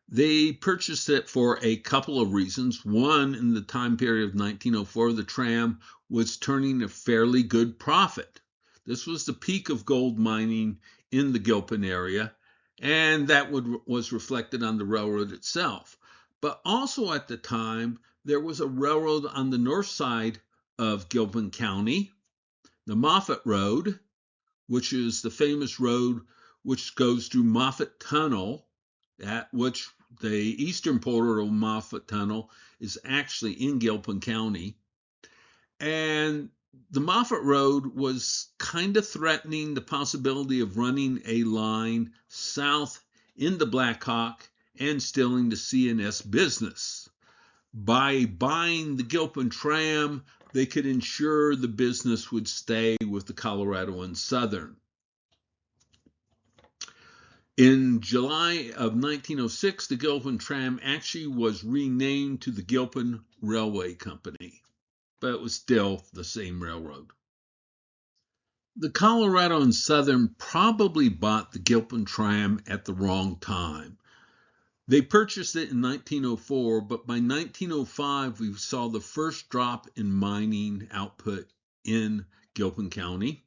[SPEAKER 1] They purchased it for a couple of reasons. One, in the time period of 1904, the tram was turning a fairly good profit. This was the peak of gold mining in the Gilpin area, and that was reflected on the railroad itself. But also at the time, there was a railroad on the north side of Gilpin County, the Moffett Road, which is the famous road which goes through Moffett Tunnel, at which the eastern portal of Moffett Tunnel is actually in Gilpin County. And the Moffett Road was kind of threatening the possibility of running a line south into Blackhawk and stealing the C&S business. By buying the Gilpin Tram, they could ensure the business would stay with the Colorado and Southern. In July of 1906, the Gilpin Tram actually was renamed to the Gilpin Railway Company, but it was still the same railroad. The Colorado and Southern probably bought the Gilpin Tram at the wrong time. They purchased it in 1904, but by 1905, we saw the first drop in mining output in Gilpin County.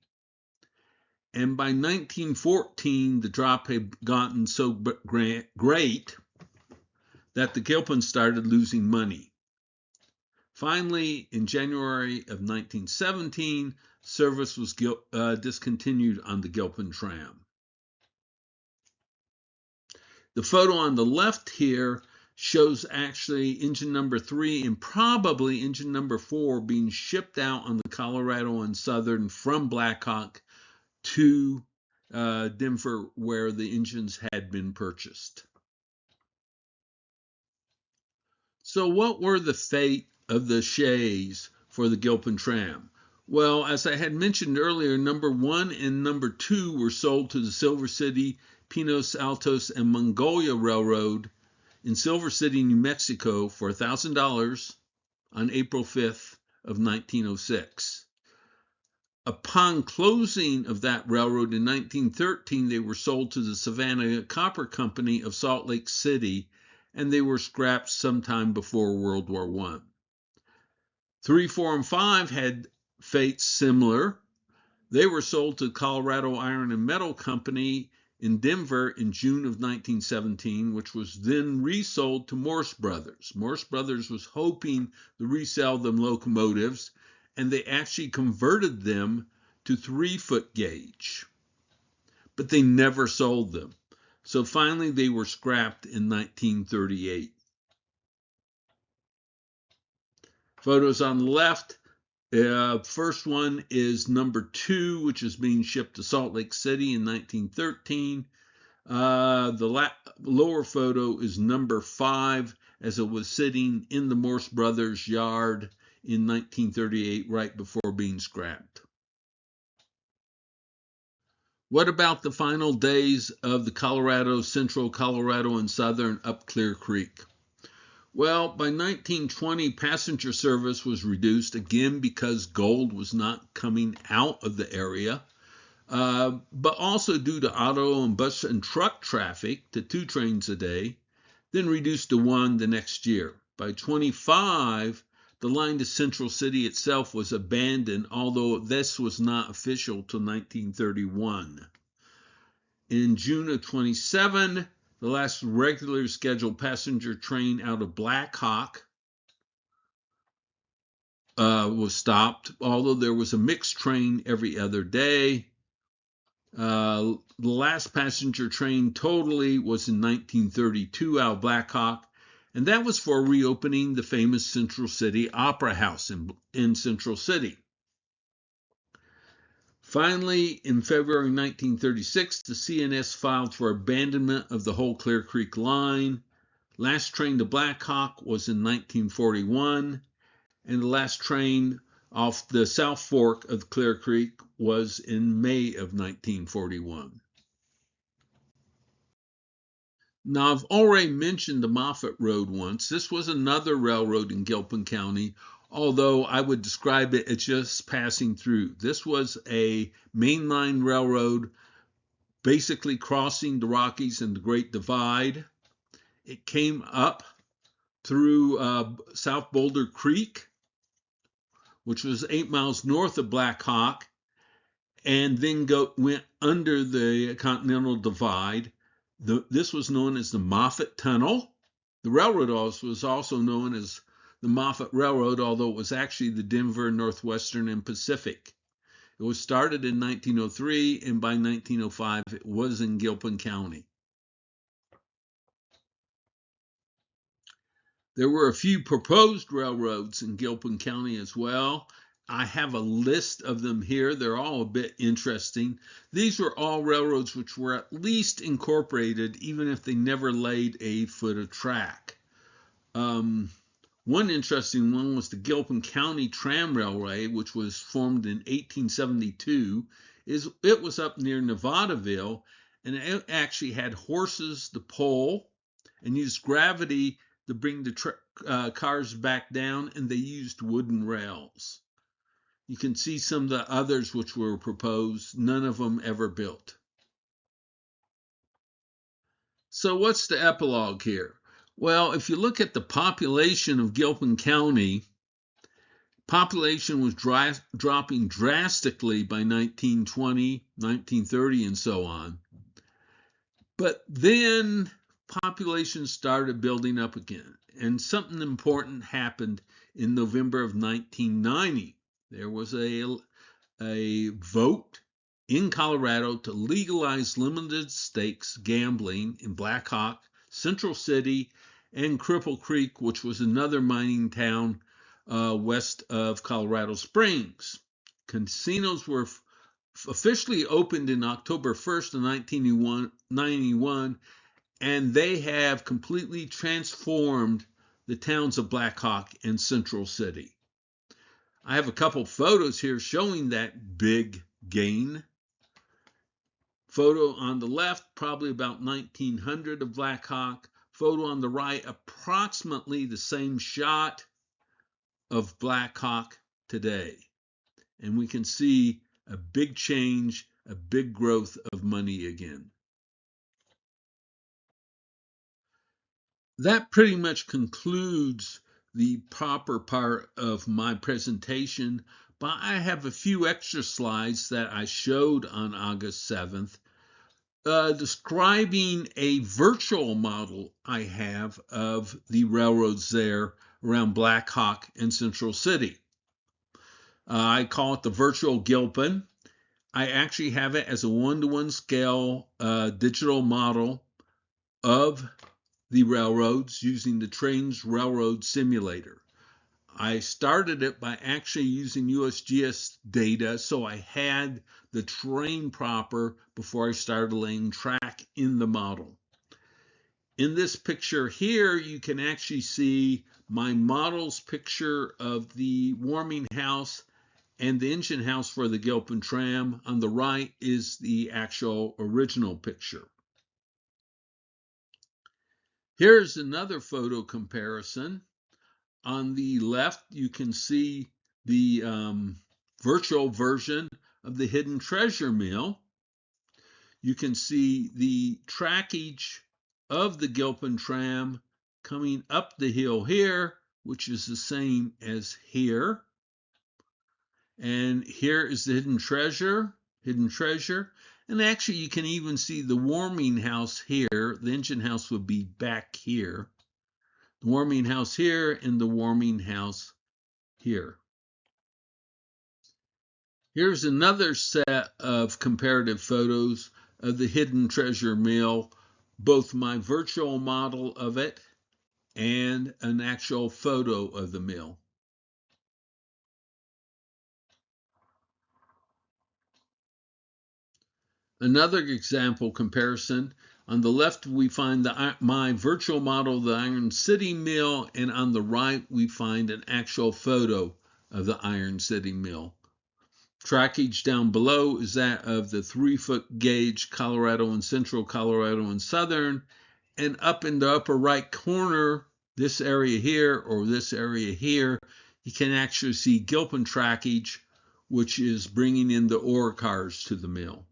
[SPEAKER 1] And by 1914, the drop had gotten so great that the Gilpin started losing money. Finally, in January of 1917, service was discontinued on the Gilpin Tram. The photo on the left here shows actually engine number 3 and probably engine number 4 being shipped out on the Colorado and Southern from Blackhawk to Denver, where the engines had been purchased. So what were the fate of the shays for the Gilpin Tram? Well, as I had mentioned earlier, number 1 and number 2 were sold to the Silver City, Pinos Altos, and Mongolia Railroad in Silver City, New Mexico for $1,000 on April 5th of 1906. Upon closing of that railroad in 1913, they were sold to the Savannah Copper Company of Salt Lake City, and they were scrapped sometime before World War I. 3, 4, and 5 had fates similar. They were sold to the Colorado Iron and Metal Company in Denver in June of 1917, which was then resold to Morse Brothers. Morse Brothers was hoping to resell them locomotives, and they actually converted them to 3-foot gauge, but they never sold them. So finally they were scrapped in 1938. Photos on the left. First one is number 2, which is being shipped to Salt Lake City in 1913. The lower photo is number 5, as it was sitting in the Morse Brothers yard in 1938, right before being scrapped. What about the final days of the Colorado, Central Colorado, and Southern up Clear Creek? Well, by 1920, passenger service was reduced, again because gold was not coming out of the area, but also due to auto and bus and truck traffic to 2 trains a day, then reduced to 1 the next year. By 25, the line to Central City itself was abandoned, although this was not official till 1931. In June of 27, the last regular scheduled passenger train out of Black Hawk was stopped, although there was a mixed train every other day. The last passenger train totally was in 1932 out of Black Hawk, and that was for reopening the famous Central City Opera House in Central City. Finally, in February 1936, the CNS filed for abandonment of the whole Clear Creek line. Last train to Black Hawk was in 1941, and the last train off the South Fork of Clear Creek was in May of 1941. Now, I've already mentioned the Moffett Road once. This was another railroad in Gilpin County, although I would describe it as just passing through. This was a mainline railroad basically crossing the Rockies and the Great Divide. It came up through South Boulder Creek, which was 8 miles north of Black Hawk, and then went under the Continental Divide. This was known as the Moffett Tunnel. The railroad was also known as the Moffett Railroad, although it was actually the Denver, Northwestern, and Pacific. It was started in 1903, and by 1905, it was in Gilpin County. There were a few proposed railroads in Gilpin County as well. I have a list of them here. They're all a bit interesting. These were all railroads which were at least incorporated, even if they never laid a foot of track. One interesting one was the Gilpin County Tram Railway, which was formed in 1872. It was up near Nevadaville, and it actually had horses to pull and used gravity to bring the cars back down, and they used wooden rails. You can see some of the others which were proposed, none of them ever built. So what's the epilogue here? Well, if you look at the population of Gilpin County, population was dropping drastically by 1920, 1930, and so on. But then population started building up again, and something important happened in November of 1990. There was a vote in Colorado to legalize limited stakes gambling in Black Hawk, Central City, and Cripple Creek, which was another mining town west of Colorado Springs. Casinos were officially opened in October 1st of 1991, and they have completely transformed the towns of Black Hawk and Central City. I have a couple photos here showing that big gain. Photo on the left, probably about 1900 of Black Hawk. Photo on the right, approximately the same shot of Black Hawk today. And we can see a big change, a big growth of money again. That pretty much concludes the proper part of my presentation, but I have a few extra slides that I showed on August 7th, describing a virtual model I have of the railroads there around Black Hawk and Central City. I call it the virtual Gilpin. I actually have it as a 1-to-1 scale digital model of the railroads using the Trains Railroad Simulator. I started it by actually using USGS data, so I had the terrain proper before I started laying track in the model. In this picture here, you can actually see my model's picture of the warming house and the engine house for the Gilpin Tram. On the right is the actual original picture. Here's another photo comparison. On the left, you can see the virtual version of the hidden treasure mill. You can see the trackage of the Gilpin Tram coming up the hill here, which is the same as here. And here is the hidden treasure. And actually, you can even see the warming house here. The engine house would be back here. The warming house here and the warming house here. Here's another set of comparative photos of the hidden treasure mill, both my virtual model of it and an actual photo of the mill. Another example comparison. On the left, we find my virtual model of the Iron City Mill, and on the right, we find an actual photo of the Iron City Mill. Trackage down below is that of the 3-foot gauge Colorado and Central, Colorado and Southern, and up in the upper right corner, this area here or this area here, you can actually see Gilpin trackage, which is bringing in the ore cars to the mill.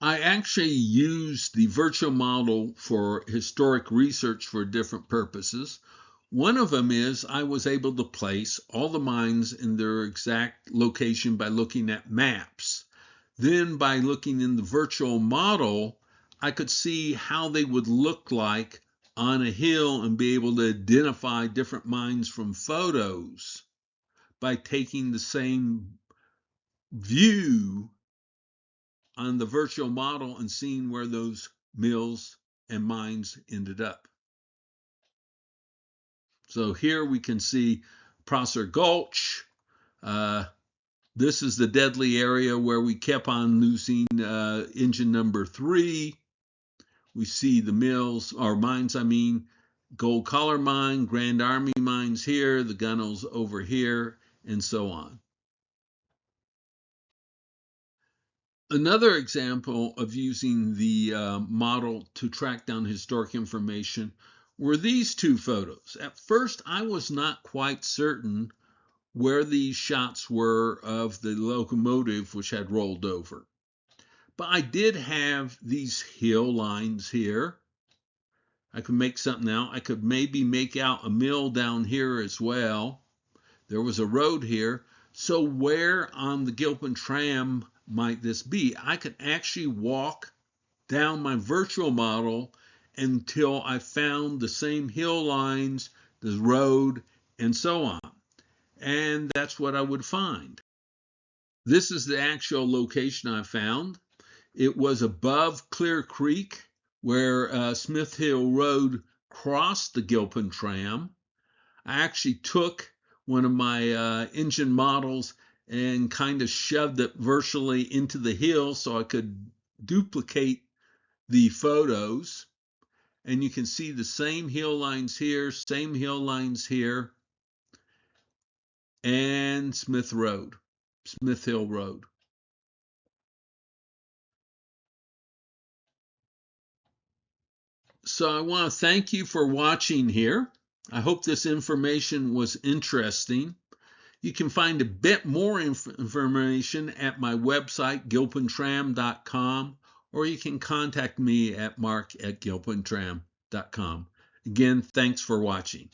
[SPEAKER 1] I actually use the virtual model for historic research for different purposes. One of them is I was able to place all the mines in their exact location by looking at maps. Then by looking in the virtual model, I could see how they would look like on a hill and be able to identify different mines from photos by taking the same view on the virtual model and seeing where those mills and mines ended up. So here we can see Prosser Gulch. This is the deadly area where we kept on losing engine number 3. We see the mills, or mines, Gold Collar Mine, Grand Army Mines here, the Gunnels over here, and so on. Another example of using the model to track down historic information were these two photos. At first, I was not quite certain where these shots were of the locomotive which had rolled over. But I did have these hill lines here. I could make something out. I could maybe make out a mill down here as well. There was a road here. So where on the Gilpin Tram might this be? I could actually walk down my virtual model until I found the same hill lines, the road, and so on. And that's what I would find. This is the actual location I found. It was above Clear Creek, where Smith Hill Road crossed the Gilpin Tram. I actually took one of my engine models and kind of shoved it virtually into the hill so I could duplicate the photos. And you can see the same hill lines here, same hill lines here, and Smith Hill Road. So I want to thank you for watching here. I hope this information was interesting. You can find a bit more information at my website, gilpintram.com, or you can contact me at mark@gilpintram.com. Again, thanks for watching.